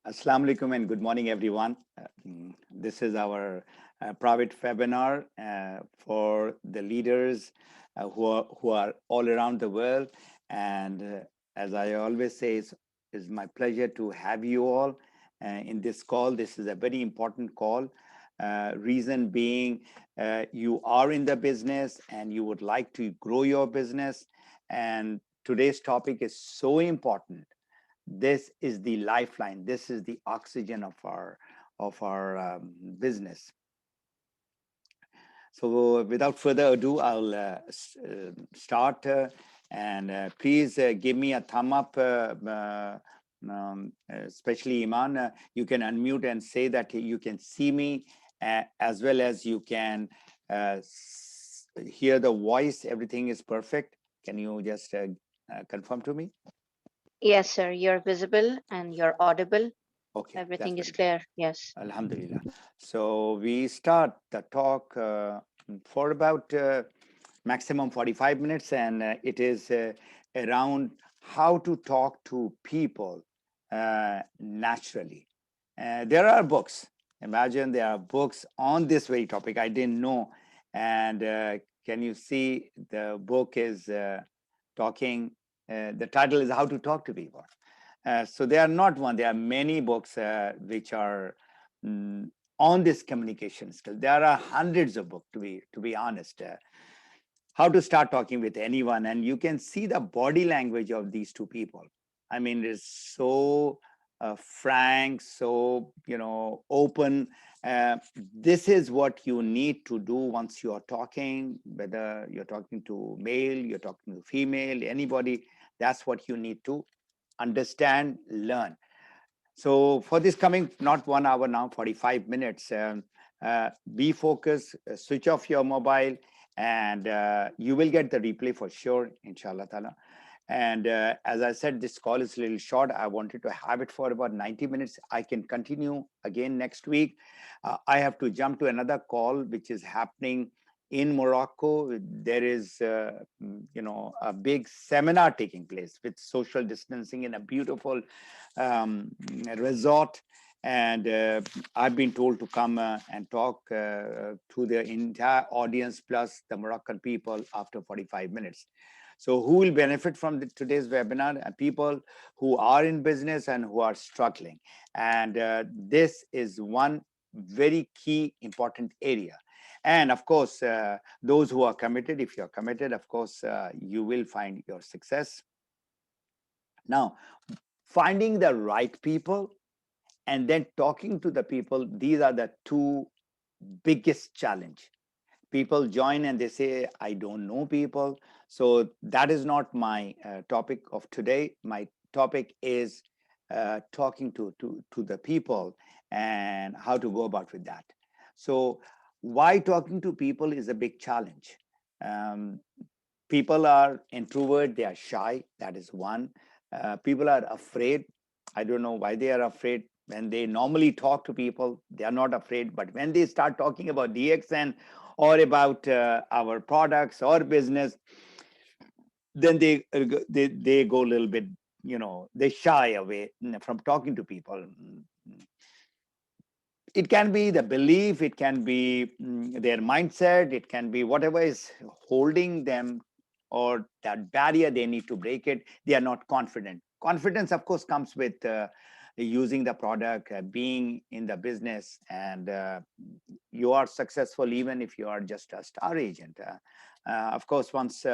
Assalamu alaikum and good morning, everyone. This is our private webinar for the leaders who are all around the world. And as I always say, it's my pleasure to have you all in this call. This is a very important call. Reason being, you are in the business and you would like to grow your business. And today's topic is so important. This is the lifeline. This is the oxygen of our business. So without further ado, I'll start and please give me a thumb up, especially Iman. You can unmute and say that you can see me as well as you can hear the voice. Everything is perfect. Can you just confirm to me? Yes, sir. You're visible and you're audible. Okay, that's Everything is very good. clear. Yes. Alhamdulillah. So we start the talk for about maximum 45 minutes, and it is around how to talk to people naturally. There are books. Imagine there are books on this very topic. I didn't know. And can you see the book is talking? The title is How to Talk to People. So they are not one. There are many books which are mm, on this communication skill. There are hundreds of books, to be honest. How to start talking with anyone, and you can see the body language of these two people. I mean, it's so frank, so open. This is what you need to do once you are talking, whether you're talking to male, you're talking to female, anybody. That's what you need to understand, learn. So for this coming, not 1 hour now, 45 minutes, be focused, switch off your mobile, and you will get the replay for sure, inshallah ta'ala. And as I said, this call is a little short. I wanted to have it for about 90 minutes. I can continue again next week. I have to jump to another call, which is happening in Morocco. There is, a big seminar taking place with social distancing in a beautiful resort. And I've been told to come and talk to the entire audience plus the Moroccan people after 45 minutes. So who will benefit from today's webinar? People who are in business and who are struggling. And this is one very key important area. And of course, those who are committed, if you're committed, of course, you will find your success. Now, finding the right people and then talking to the people, these are the two biggest challenge. People join and they say, I don't know people. So that is not my topic of today. My topic is talking to the people and how to go about with that. So why talking to people is a big challenge. um, People are introvert, they are shy. That is one. People are afraid. I don't know why they are afraid. When they normally talk to people, they are not afraid, but when they start talking about DXN or about our products or business, then they go a little bit, they shy away from talking to people. It can be the belief, it can be their mindset, it can be whatever is holding them, or that barrier, they need to break it. They are not confident. Confidence, of course, comes with using the product, being in the business, and you are successful even if you are just a star agent. Of course, once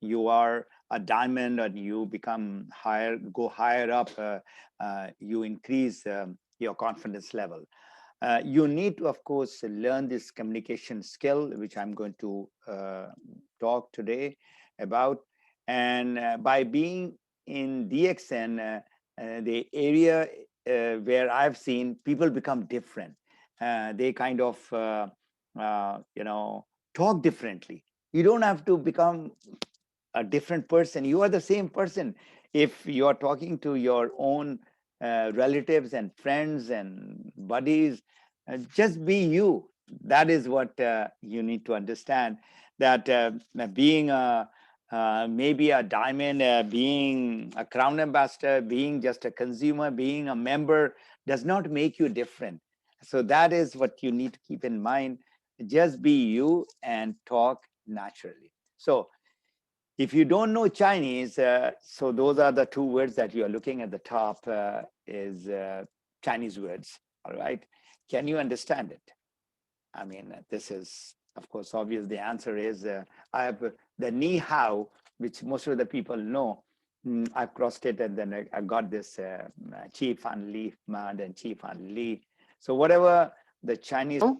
you are a diamond and you become higher, go higher up, you increase your confidence level. You need to, of course, learn this communication skill, which I'm going to talk today about. And by being in DXN, the area where I've seen people become different, they kind of, talk differently. You don't have to become a different person. You are the same person. If you are talking to your own relatives and friends and buddies, just be you. That is what you need to understand. That being maybe a diamond, being a crown ambassador, being just a consumer, being a member does not make you different. So that is what you need to keep in mind. Just be you and talk naturally. So if you don't know Chinese, so those are the two words that you are looking at the top, is Chinese words. All right. Can you understand it? I mean, this is, of course, obvious. The answer is I have the ni hao, which most of the people know. I've crossed it, and then I got this Chi Fan Li Mad and Chi Fan Li. So whatever the Chinese. Oh,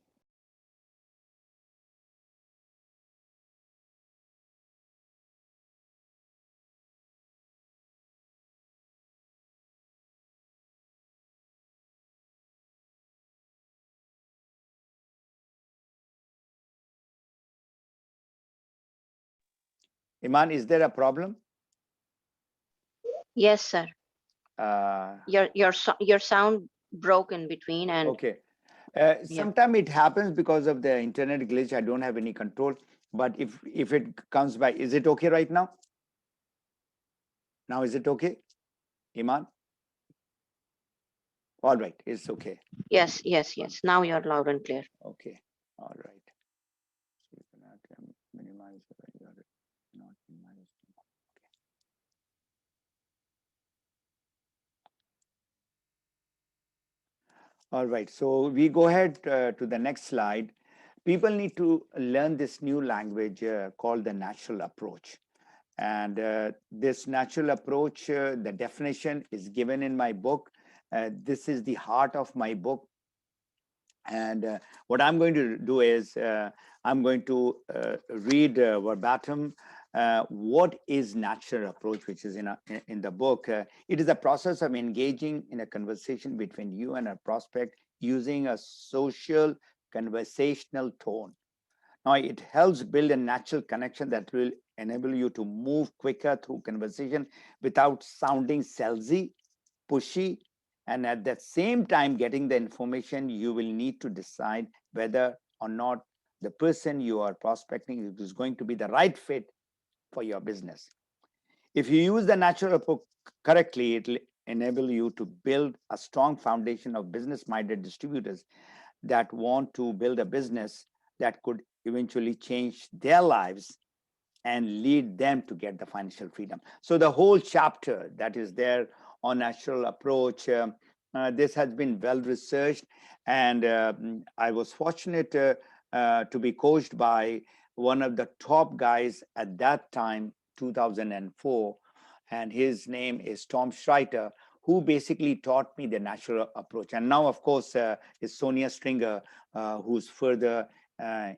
Iman, is there a problem? yes, sir. Uh, Your sound broke in between, and okay. yeah. Sometimes it happens because of the internet glitch. I don't have any control. But if it comes by, is it okay right now? Now is it okay, Iman? All right, it's okay. Yes, yes, yes. Now you're loud and clear. Okay, all right. So you cannot minimize when you are not minimize. All right, so we go ahead to the next slide. People need to learn this new language called the natural approach. And this natural approach, the definition is given in my book. This is the heart of my book. And what I'm going to do is I'm going to read verbatim what is natural approach, which is in the book. It is a process of engaging in a conversation between you and a prospect using a social conversational tone. Now, it helps build a natural connection that will enable you to move quicker through conversation without sounding salesy, pushy, and at the same time getting the information you will need to decide whether or not the person you are prospecting is going to be the right fit for your business. If you use the natural approach correctly, it will enable you to build a strong foundation of business-minded distributors that want to build a business that could eventually change their lives and lead them to get the financial freedom. So the whole chapter that is there on natural approach, this has been well researched, and I was fortunate to be coached by one of the top guys at that time, 2004, and his name is Tom Schreiter, who basically taught me the natural approach. And now, of course, is Sonia Stringer, who's further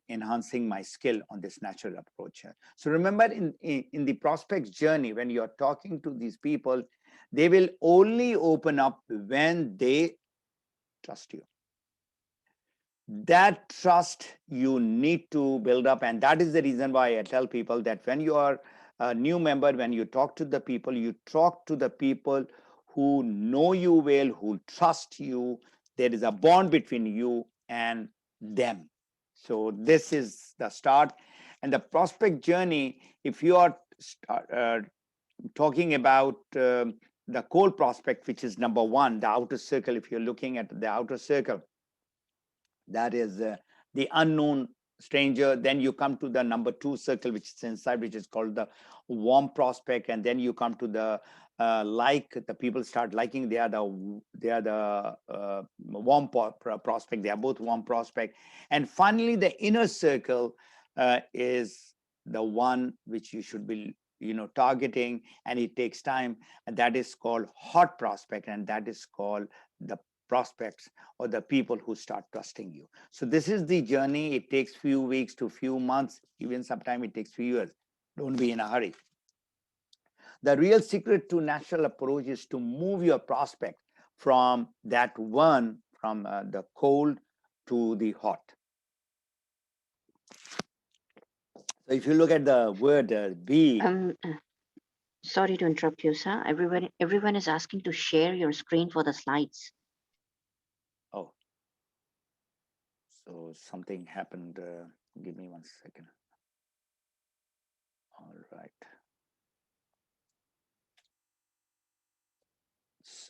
enhancing my skill on this natural approach. So remember, in the prospect's journey, when you're talking to these people, they will only open up when they trust you. That trust you need to build up. And that is the reason why I tell people that when you are a new member, when you talk to the people, you talk to the people who know you well, who trust you. There is a bond between you and them. So this is the start. And the prospect journey, if you are talking about the cold prospect, which is number one, the outer circle, if you're looking at the outer circle, that is the unknown stranger. Then you come to the number two circle, which is inside, which is called the warm prospect. And then you come to the like, the people start liking, they are the warm prospect. They are both warm prospect. And finally, the inner circle is the one which you should be targeting, and it takes time, and that is called hot prospect, and that is called the prospects or the people who start trusting you. So this is the journey. It takes few weeks to few months, even sometimes it takes few years. Don't be in a hurry. The real secret to natural approach is to move your prospect from that one, from the cold to the hot. So if you look at the word be. Sorry to interrupt you, sir. Everyone is asking to share your screen for the slides. Oh, so something happened. Give me 1 second. All right.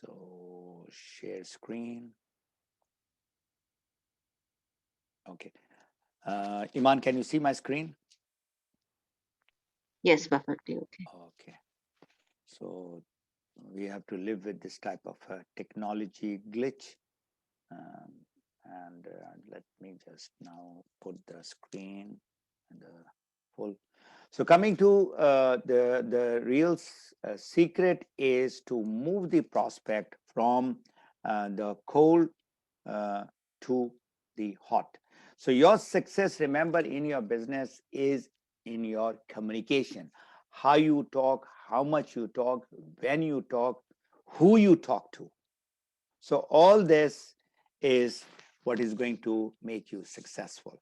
So share screen. Okay. Iman, can you see my screen? Yes, perfectly okay. Okay. So we have to live with this type of technology glitch. Um, and let me just now put the screen and the full. So coming to the real secret is to move the prospect from the cold to the hot. So your success, remember, in your business is in your communication, how you talk, how much you talk, when you talk, who you talk to. So all this is what is going to make you successful.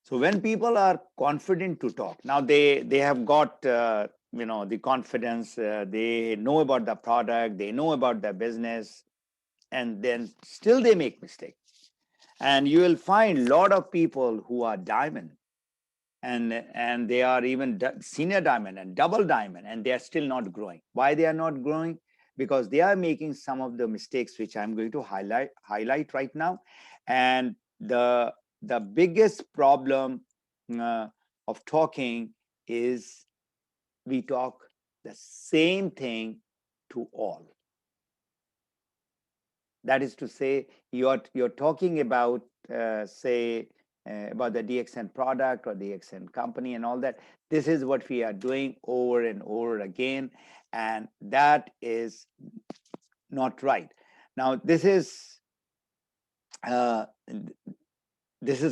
So when people are confident to talk, now they have got the confidence, they know about the product, they know about the business, and then still they make mistakes. And you will find a lot of people who are diamond, and they are even senior diamond and double diamond, and they are still not growing. Why they are not growing? Because they are making some of the mistakes which I'm going to highlight right now. And the biggest problem uh, of talking is we talk the same thing to all. That is to say, you're talking about say about the DXN product or DXN company and all that. This is what we are doing over and over again, and that is not right. Now uh, this is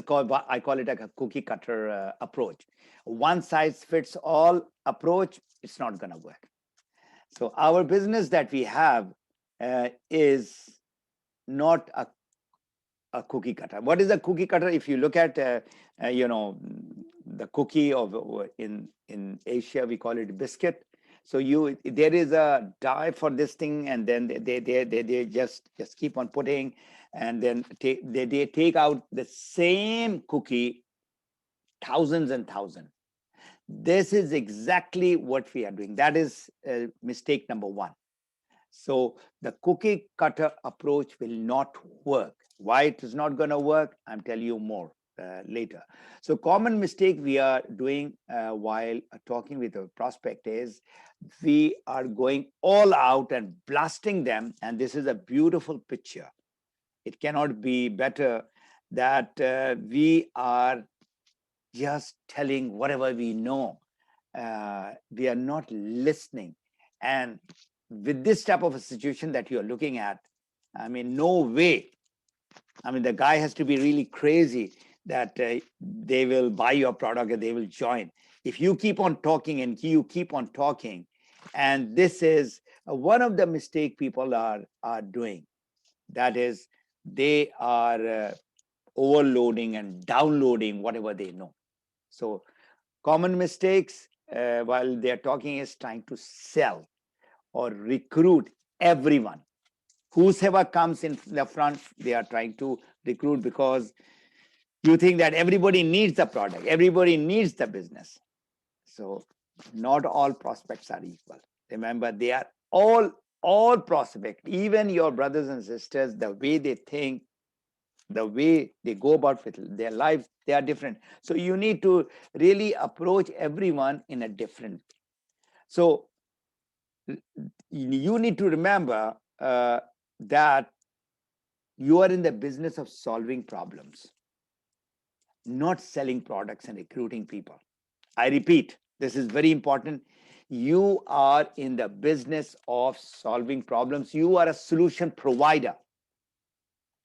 called, I call it like a cookie cutter approach. One size fits all approach, it's not going to work. So our business that we have is not a cookie cutter. What is a cookie cutter? If you look at the cookie of in Asia, we call it biscuit. So there is a die for this thing, and then they just keep on putting, and then they take out the same cookie thousands and thousands. This is exactly what we are doing. That is mistake number one. So the cookie cutter approach will not work. Why it is not going to work, I'm telling you more later. So common mistake we are doing while talking with a prospect is we are going all out and blasting them. And this is a beautiful picture. It cannot be better that we are just telling whatever we know. We are not listening. And with this type of a situation that you're looking at, I mean, no way. I mean, the guy has to be really crazy that they will buy your product and they will join. If you keep on talking and you keep on talking, and this is one of the mistake people are doing, that is they are overloading and downloading whatever they know. So common mistakes while they're talking is trying to sell or recruit everyone. Whosoever comes in the front, they are trying to recruit because you think that everybody needs the product, everybody needs the business. So not all prospects are equal. Remember, they are all prospects, even your brothers and sisters, the way they think, the way they go about with their lives, they are different. So you need to really approach everyone in a different way. So you need to remember that you are in the business of solving problems, not selling products and recruiting people. I repeat, this is very important. You are in the business of solving problems. You are a solution provider,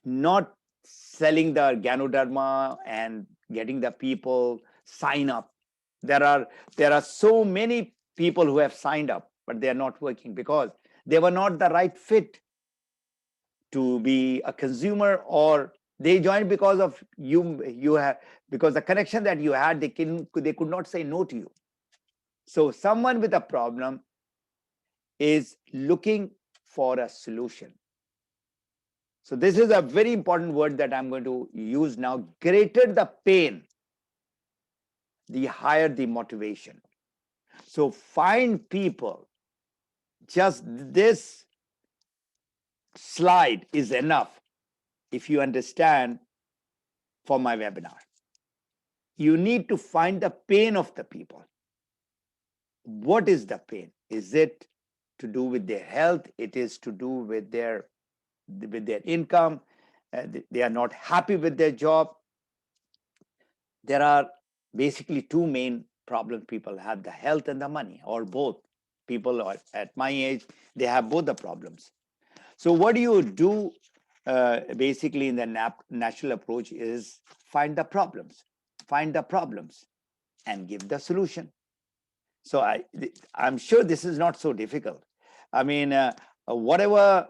not selling the Ganoderma and getting the people sign up. There are so many people who have signed up, but they are not working because they were not the right fit to be a consumer, or they joined because of you have, because the connection that you had, they could not say no to you. So someone with a problem is looking for a solution. So this is a very important word that I'm going to use now. Greater the pain, the higher the motivation. So find people, just this slide is enough if you understand for my webinar. You need to find the pain of the people. What is the pain? Is it to do with their health? It is to do with their income. They are not happy with their job. There are basically two main problems people have: the health and the money, or both. People are, at my age, they have both the problems. So what do you do basically in the natural approach is find the problems, and give the solution. So I'm sure this is not so difficult. I mean, whatever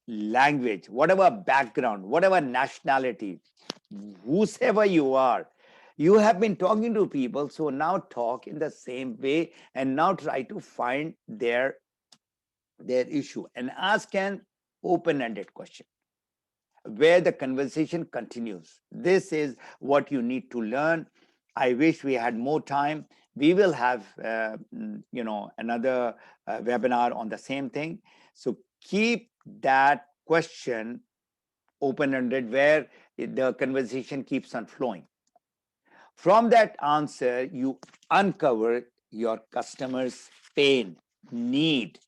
language, whatever background, whatever nationality, whosoever you are, you have been talking to people. So now talk in the same way, and now try to find their issue, and ask an open-ended question where the conversation continues. This is what you need to learn. I wish we had more time. We will have another webinar on the same thing. So keep that question open-ended, where the conversation keeps on flowing. From that answer, you uncover your customer's pain, need.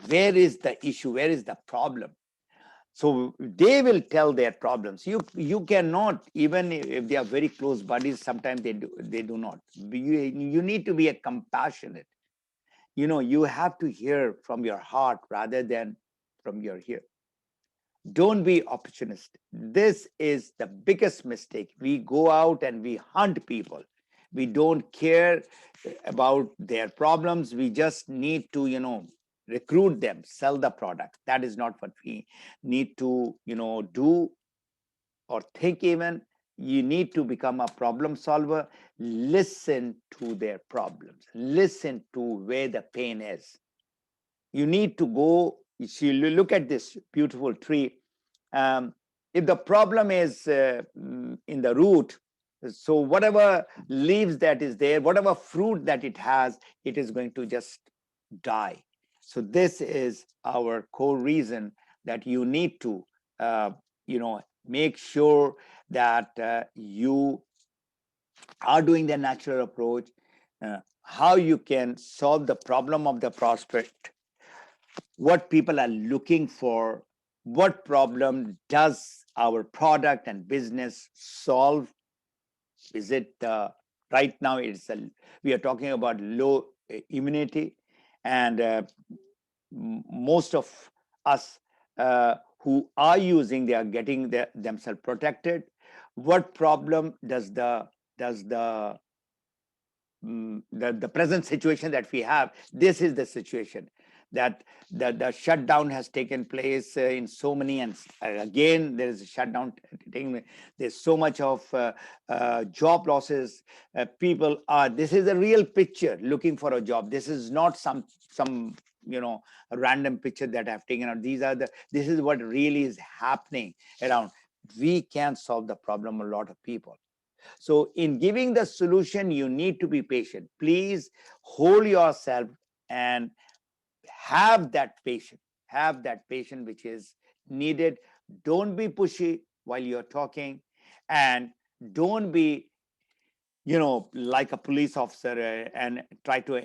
Where is the issue? Where is the problem? So they will tell their problems. You cannot, even if they are very close buddies, sometimes they do not. You need to be a compassionate. You have to hear from your heart rather than from your ear. Don't be opportunistic. This is the biggest mistake. We go out and we hunt people. We don't care about their problems. We just need to, recruit them, sell the product. That is not what we need to, do or think even. You need to become a problem solver. Listen to their problems. Listen to where the pain is. You need to go, you look at this beautiful tree. If the problem is in the root, so whatever leaves that is there, whatever fruit that it has, it is going to just die. So this is our core reason that you need to, make sure that you are doing the natural approach, how you can solve the problem of the prospect, what people are looking for, what problem does our product and business solve. Is it right now we are talking about low immunity, and most of us who are using, they are getting themselves protected. What problem does the present situation that we have? This is the situation that the shutdown has taken place in so many, and again there is a shutdown taking. There's so much of job losses. People are, this is a real picture, looking for a job. This is not some a random picture that I've taken out. This is what really is happening around. We can solve the problem of a lot of people. So in giving the solution, you need to be patient. Please hold yourself and have that patience. Have that patience which is needed. Don't be pushy while you're talking, and don't be, like a police officer and try to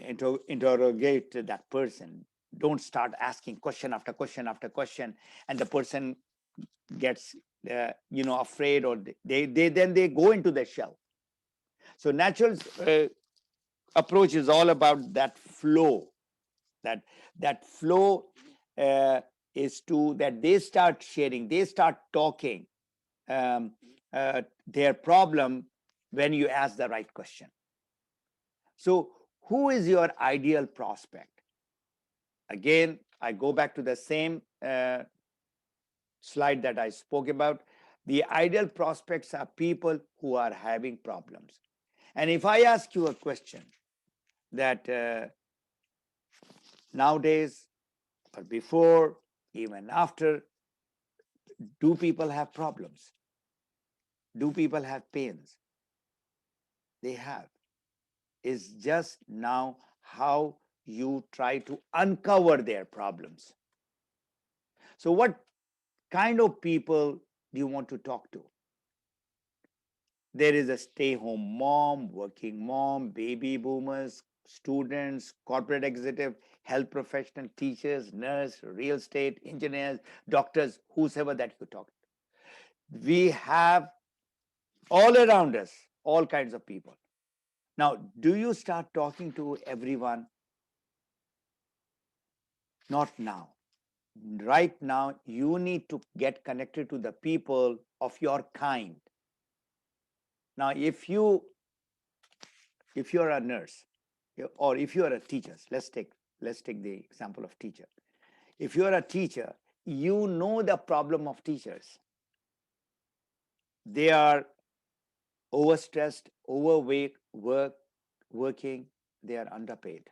interrogate that person. Don't start asking question after question after question, and the person gets afraid, or they go into their shell. So natural approach is all about that flow. That flow is to that they start sharing, they start talking um, their problem when you ask the right question. So who is your ideal prospect? Again, I go back to the same slide that I spoke about. The ideal prospects are people who are having problems. And if I ask you a question that nowadays, or before, even after, do people have problems? Do people have pains? They have. It's just now how you try to uncover their problems. So what kind of people do you want to talk to? There is a stay-home mom, working mom, baby boomers, students, corporate executive, health professional, teachers, nurse, real estate, engineers, doctors, whosoever that you talk to. We have all around us all kinds of people. Now, do you start talking to everyone? Not now. Right now, you need to get connected to the people of your kind. Now, if you're a nurse or if you're a teacher, let's take the example of teacher. If you're a teacher, you know the problem of teachers. They are overstressed, overweight, working, they are underpaid.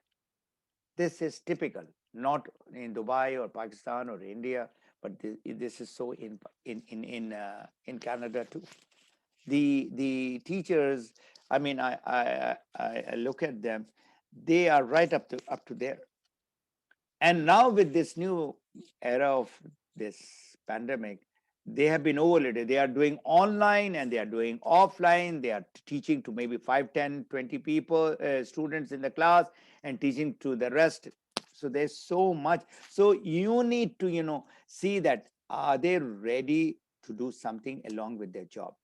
This is typical, not in Dubai or Pakistan or India, but this is so in Canada too. The teachers, I mean, I look at them, they are right up to there. And now with this new era of this pandemic, they have been overloaded. They are doing online and they are doing offline. They are teaching to maybe 5, 10, 20 people, students in the class, and teaching to the rest. So there's so much. So you need to, see that are they ready to do something along with their job?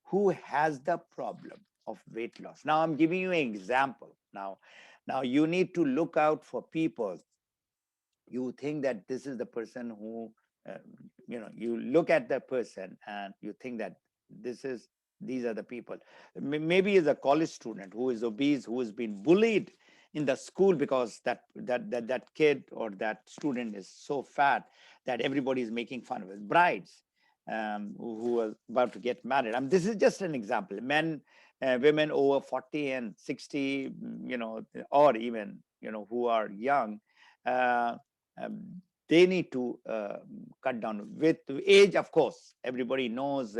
Who has the problem of weight loss? Now I'm giving you an example. Now you need to look out for people. You think that this is the person who, uh, you look at the person and you think that these are the people. Maybe is a college student who is obese, who has been bullied in the school because that kid or that student is so fat that everybody is making fun of it. Brides, who are about to get married. I mean, this is just an example. Men, women over 40 and 60, or even, who are young, uh, um, they need to cut down with age. Of course, everybody knows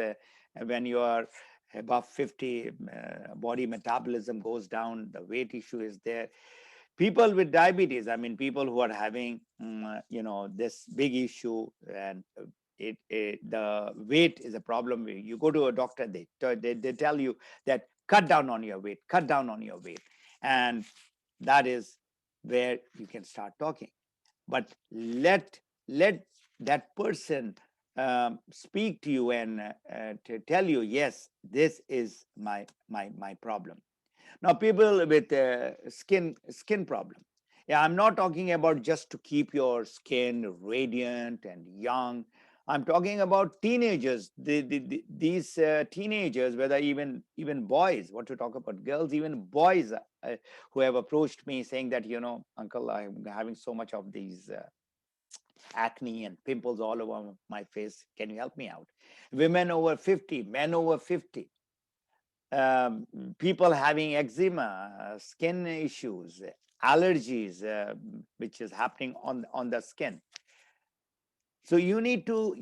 when you are above 50, body metabolism goes down, the weight issue is there. People with diabetes, I mean, people who are having this big issue, and the weight is a problem. You go to a doctor, they tell you that cut down on your weight, cut down on your weight. And that is where you can start talking. But let that person speak to you and to tell you, yes, this is my problem. Now, people with skin problem. Yeah, I'm not talking about just to keep your skin radiant and young. I'm talking about teenagers. These teenagers, whether even boys. What to talk about girls, even boys who have approached me saying that, uncle, I'm having so much of these acne and pimples all over my face. Can you help me out? Women over 50, men over 50, people having eczema, skin issues, allergies, which is happening on the skin. So you need to,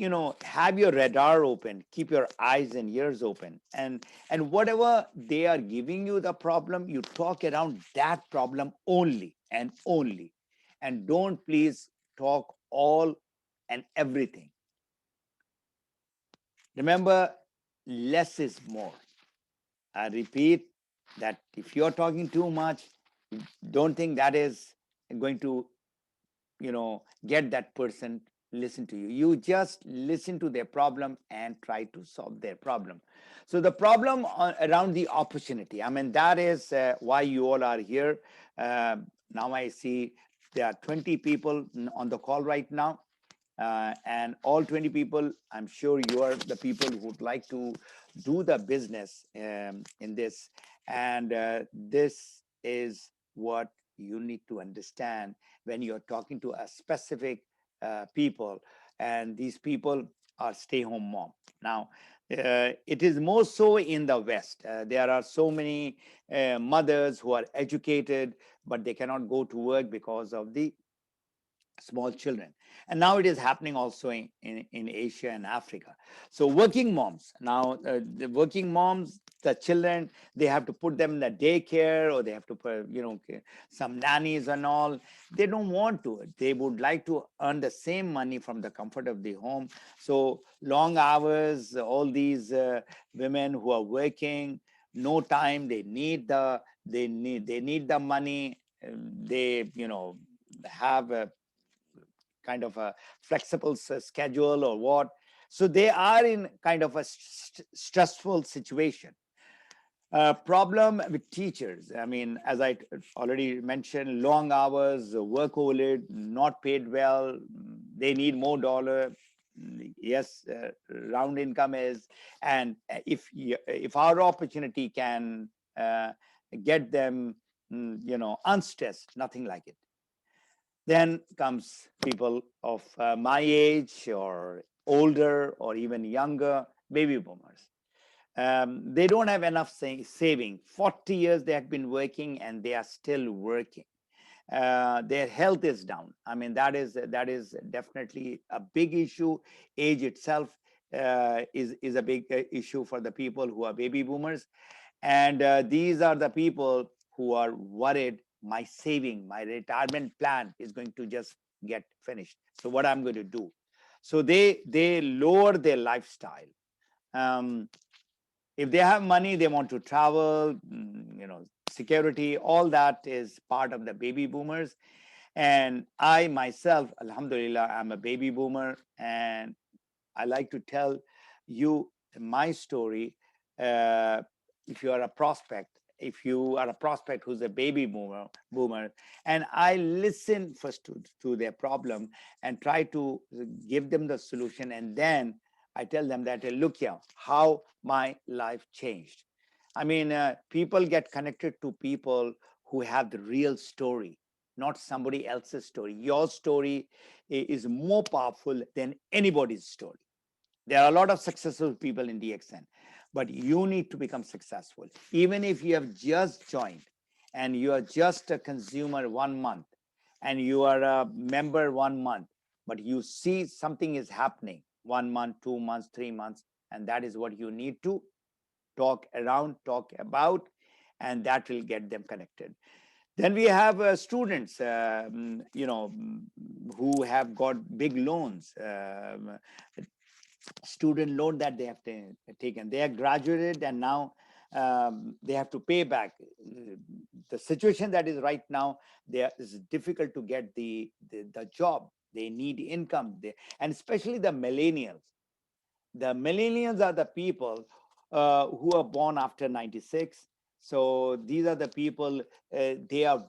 have your radar open, keep your eyes and ears open, and whatever they are giving you the problem, you talk around that problem only and only, and don't please talk all and everything. Remember, less is more. I repeat that if you're talking too much, don't think that is going to, get that person listen to you. You just listen to their problem and try to solve their problem. So the problem around the opportunity, I mean, that is why you all are here. Now I see there are 20 people on the call right now. And all 20 people, I'm sure you are the people who would like to do the business in this. And this is what you need to understand when you're talking to a specific people. And these people are stay-home mom. Now, it is more so in the West. There are so many mothers who are educated, but they cannot go to work because of the small children. And now it is happening also in Asia and Africa. So working moms, now the working moms, the children, they have to put them in the daycare, or they have to put, some nannies and all. They don't want to. They would like to earn the same money from the comfort of the home. So long hours, all these women who are working, no time, they need the money. They, have a kind of a flexible schedule or what. So they are in kind of a stressful situation. Problem with teachers. I mean, as I already mentioned, long hours, workload, not paid well. They need more dollar. Yes, round income is, and if our opportunity can get them, unstressed, nothing like it. Then comes people of my age or older or even younger, baby boomers. They don't have enough saving. 40 years they have been working and they are still working. Their health is down. I mean, that is definitely a big issue. Age itself is a big issue for the people who are baby boomers. And these are the people who are worried, my saving, my retirement plan is going to just get finished. So what I'm going to do? So they lower their lifestyle. Um, if they have money, they want to travel, security, all that is part of the baby boomers. And I myself, alhamdulillah, I'm a baby boomer, and I like to tell you my story. Uh, if you are a prospect, who's a baby boomer, and I listen first to their problem and try to give them the solution, and then I tell them that, look here, how my life changed. I mean, people get connected to people who have the real story, not somebody else's story. Your story is more powerful than anybody's story. There are a lot of successful people in DXN, but you need to become successful. Even if you have just joined and you are just a consumer 1 month and you are a member 1 month, but you see something is happening 1 month, 2 months, 3 months, and that is what you need to talk about, and that will get them connected. Then we have students, who have got big loans, student loan that they have taken. They are graduated and now they have to pay back. The situation that is right now, it's difficult to get the job. They need income, and especially the millennials. The millennials are the people who are born after 96. So these are the people, their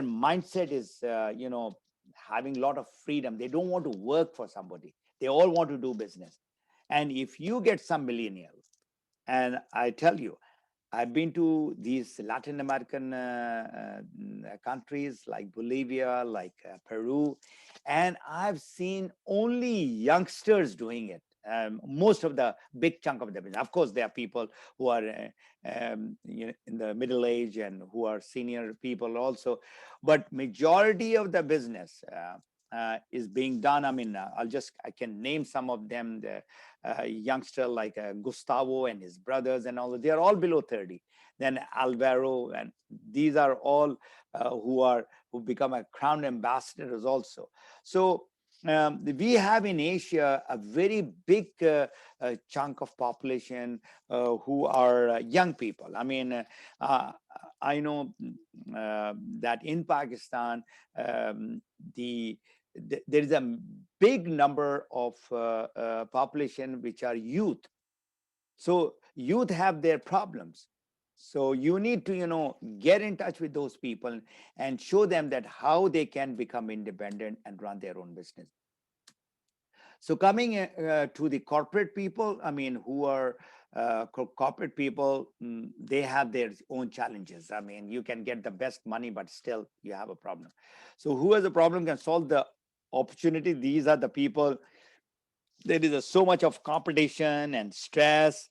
mindset is, having a lot of freedom. They don't want to work for somebody. They all want to do business. And if you get some millennials, and I tell you, I've been to these Latin American countries like Bolivia, like Peru, and I've seen only youngsters doing it. Most of the big chunk of the business. Of course, there are people who are in the middle age and who are senior people also, but majority of the business is being done. I mean, I can name some of them. The youngster like Gustavo and his brothers and all. They are all below 30. Then Alvaro, and these are all who become a crown ambassadors also. So we have in Asia a very big chunk of population who are young people. I mean, I know that in Pakistan, the there is a big number of population which are youth. So youth have their problems. So you need to, get in touch with those people and show them that how they can become independent and run their own business. So coming to the corporate people, I mean, who are corporate people, they have their own challenges. I mean, you can get the best money, but still you have a problem. So who has a problem can solve the opportunity. These are the people. There is so much of competition and stress.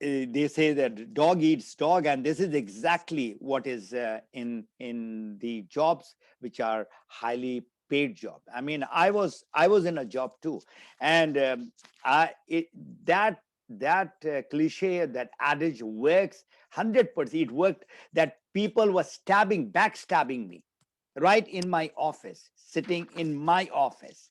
They say that dog eats dog, and this is exactly what is in the jobs which are highly paid job. I mean, I was in a job too, and I it, that that cliche, that adage works 100%. It worked. That people were backstabbing me right in my office, sitting in my office.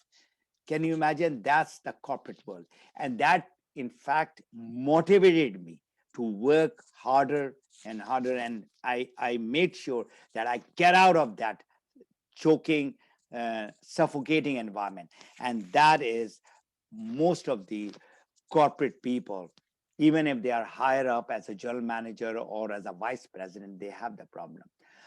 Can you imagine? That's the corporate world. And that, in fact, motivated me to work harder and harder. And I made sure that I get out of that choking, suffocating environment. And that is most of the corporate people, even if they are higher up as a general manager or as a vice president, they have the problem.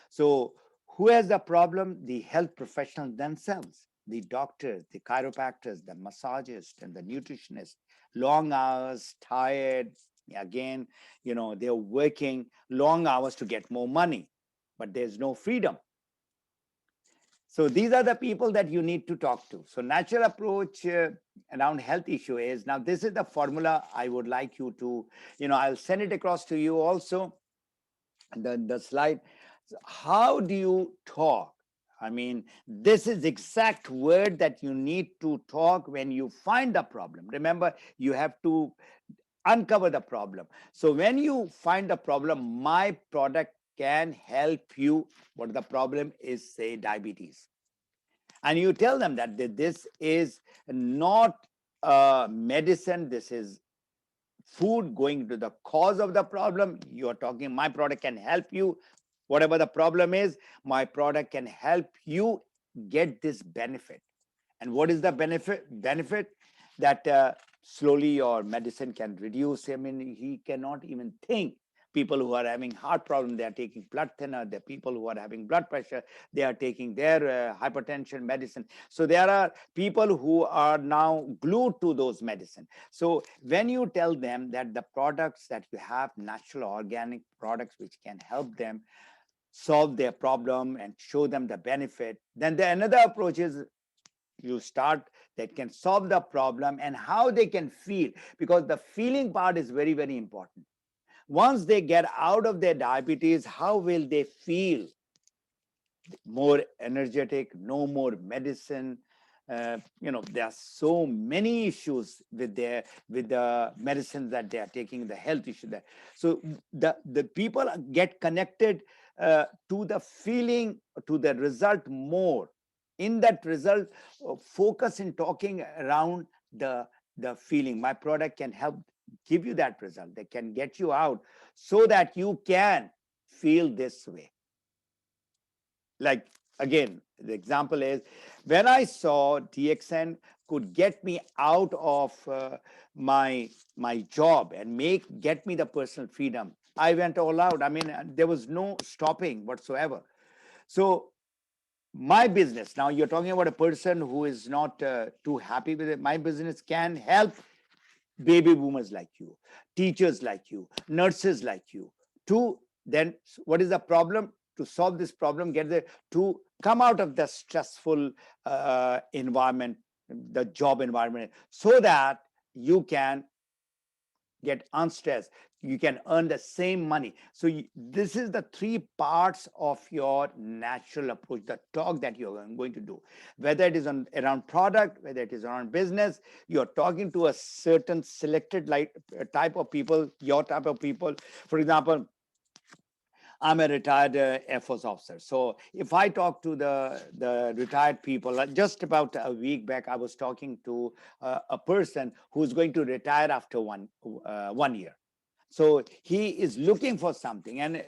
So, who has the problem? The health professionals themselves, the doctors, the chiropractors, the massagists, and the nutritionists. Long hours, tired. Again, they're working long hours to get more money, but there's no freedom. So these are the people that you need to talk to. So natural approach around health issue is, now this is the formula I would like you to, I'll send it across to you also, the slide. How do you talk? I mean, this is exact word that you need to talk when you find the problem. Remember, you have to uncover the problem. So when you find the problem, my product can help you. What the problem is, say, diabetes. And you tell them that this is not medicine, this is food going to the cause of the problem. You're talking, my product can help you. Whatever the problem is, my product can help you get this benefit. And what is the benefit? That slowly your medicine can reduce. I mean, he cannot even think. People who are having heart problem, they are taking blood thinner. The people who are having blood pressure, they are taking their hypertension medicine. So there are people who are now glued to those medicine. So when you tell them that the products that you have, natural organic products which can help them solve their problem and show them the benefit, then another approach is, you start, that can solve the problem and how they can feel, because the feeling part is very, very important. Once they get out of their diabetes, how will they feel? More energetic, no more medicine. There are so many issues with the medicines that they are taking, the health issue there. So the people get connected to the feeling, to the result more. In that result, focus in talking around the feeling. My product can help give you that result. They can get you out so that you can feel this way. Like, again, the example is, when I saw DXN could get me out of my job and get me the personal freedom, I went all out. I mean, there was no stopping whatsoever. So my business, now you're talking about a person who is not too happy with it, my business can help baby boomers like you, teachers like you, nurses like you, to then, what is the problem? To solve this problem, get there, to come out of the stressful environment, the job environment, so that you can get unstressed, you can earn the same money. So this is the three parts of your natural approach, the talk that you're going to do, whether it is around product, whether it is around business. You're talking to a certain selected type of people, your type of people. For example, I'm a retired Air Force officer. So if I talk to the retired people, just about a week back, I was talking to a person who's going to retire after 1 year. So he is looking for something, and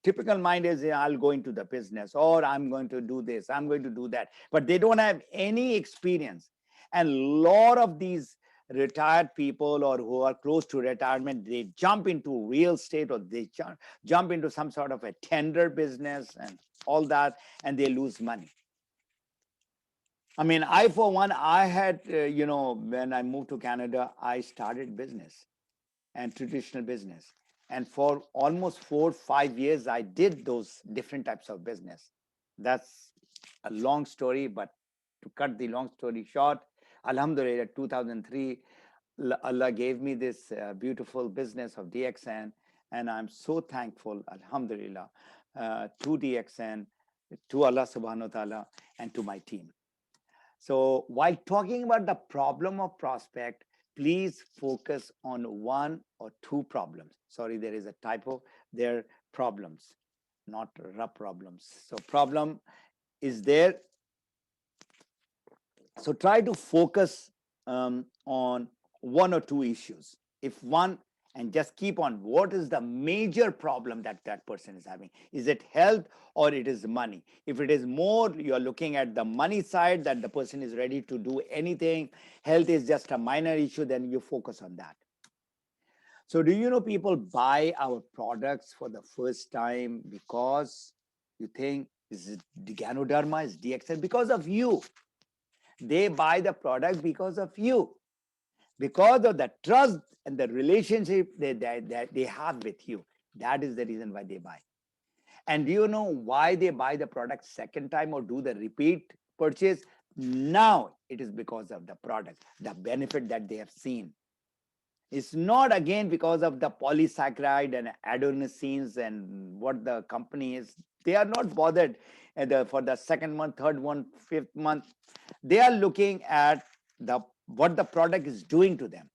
typical mind is, I'll go into the business, or I'm going to do this, I'm going to do that, but they don't have any experience. And a lot of these retired people, or who are close to retirement, they jump into real estate, or they jump into some sort of a tender business and all that, and they lose money. I mean, I, for one, I had, when I moved to Canada, I started business, and traditional business. And for almost 4 or 5 years, I did those different types of business. That's a long story, but to cut the long story short, Alhamdulillah, 2003, Allah gave me this beautiful business of DXN, and I'm so thankful, Alhamdulillah, to DXN, to Allah subhanahu wa ta'ala, and to my team. So while talking about the problem of prospect, please focus on one or two problems. Sorry, there is a typo. They're problems, not rough problems. So problem is there. So try to focus on one or two issues. If one, and just keep on, what is the major problem that that person is having? Is it health or it is money? If it is more, you are looking at the money side, that the person is ready to do anything. Health is just a minor issue, then you focus on that. So do you know people buy our products for the first time because you think, is it Ganoderma, is DXL? Because of you. They buy the product because of you, because of the trust and the relationship they have with you. That is the reason why they buy. And do you know why they buy the product second time or do the repeat purchase? Now it is because of the product, the benefit that they have seen. It's not again because of the polysaccharide and adenosines and what the company is. They are not bothered for the second month, third month, fifth month. They are looking at the what the product is doing to them.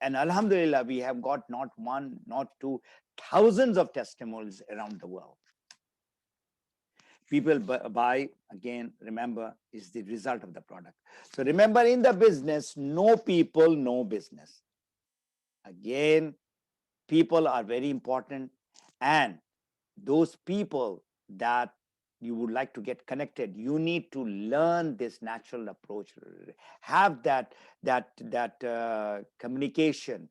And Alhamdulillah, we have got not one, not two, thousands of testimonials around the world. People buy, again, remember, is the result of the product. So remember, in the business, no people, no business. Again, people are very important, and those people that you would like to get connected, you need to learn this natural approach, have that communication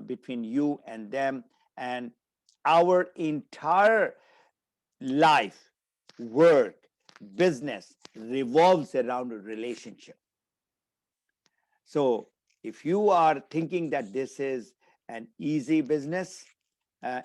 between you and them. And our entire life, work, business revolves around a relationship. So if you are thinking that this is an easy business,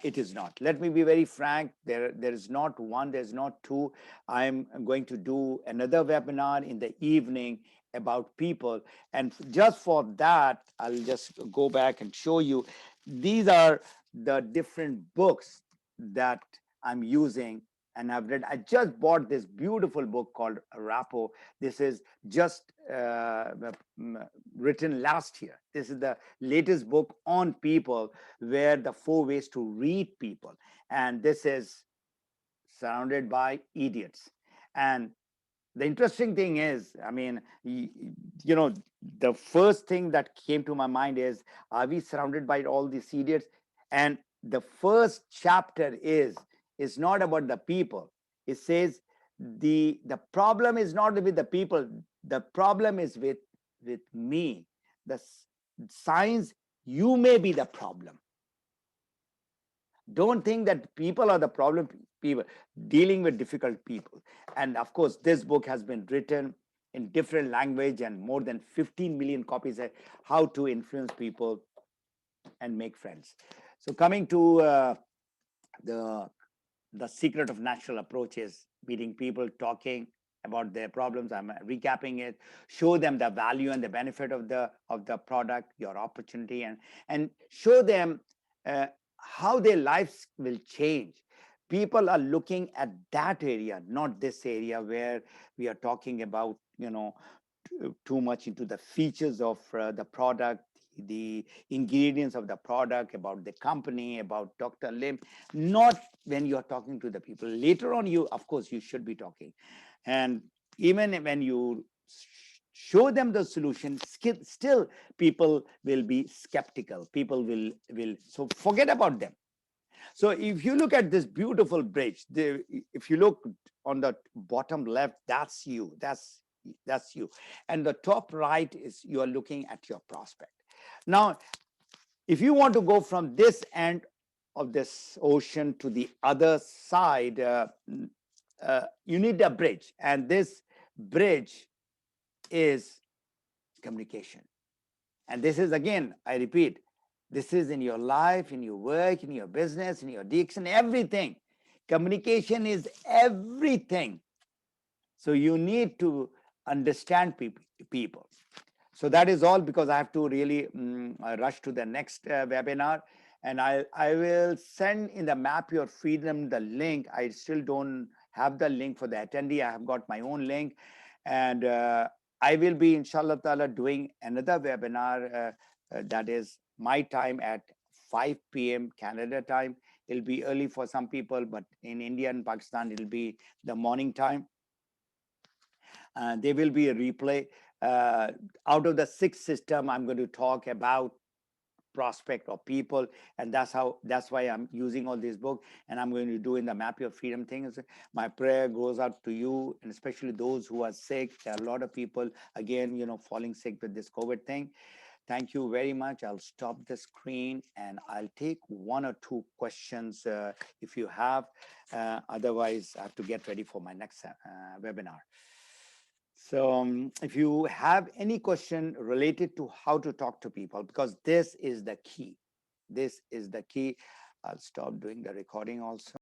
it is not. Let me be very frank. There is not one, there's not two. I'm going to do another webinar in the evening about people. And just for that, I'll just go back and show you. These are the different books that I'm using and I've read. I just bought this beautiful book called Rapo. This is just written last year. This is the latest book on people, where the 4 ways to read people. And this is surrounded by idiots. And the interesting thing is, I mean, you know, the first thing that came to my mind is, are we surrounded by all these idiots? And the first chapter is not about the people. It says the problem is not with the people. The problem is with me. The signs, you may be the problem. Don't think that people are the problem. People dealing with difficult people. And of course, this book has been written in different language and more than 15 million copies. How to influence people and make friends. So coming to the secret of natural approach is meeting people, talking about their problems. I'm recapping it. Show them the value and the benefit of the product, your opportunity, and show them how their lives will change. People are looking at that area, not this area where we are talking about, you know, too much into the features of the product, the ingredients of the product, about the company, about Dr. Lim. Not when you're talking to the people. Later on, you, of course, you should be talking. And even when you show them the solution, still people will be skeptical. People will so forget about them. So if you look at this beautiful bridge, if you look on the bottom left, that's you. That's you. And the top right is you are looking at your prospect. Now, if you want to go from this end of this ocean to the other side, you need a bridge. And this bridge is communication. And this is, again, I repeat, this is in your life, in your work, in your business, in your addiction, everything. Communication is everything. So you need to understand people. So that is all, because I have to really rush to the next webinar. And I will send in the Map Your Freedom the link. I still don't have the link for the attendee. I have got my own link. And I will be, inshallah ta'ala, doing another webinar that is my time at 5 p.m. Canada time. It'll be early for some people, but in India and Pakistan, it'll be the morning time. There will be a replay. Out of the sixth system, I'm going to talk about prospect or people, and that's why I'm using all this book, and I'm going to do in the Map Your Freedom things. My prayer goes out to you, and especially those who are sick. There are a lot of people, again, falling sick with this COVID thing. Thank you very much. I'll stop the screen and I'll take one or two questions if you have. Otherwise, I have to get ready for my next webinar. So if you have any question related to how to talk to people, because this is the key. This is the key. I'll stop doing the recording also.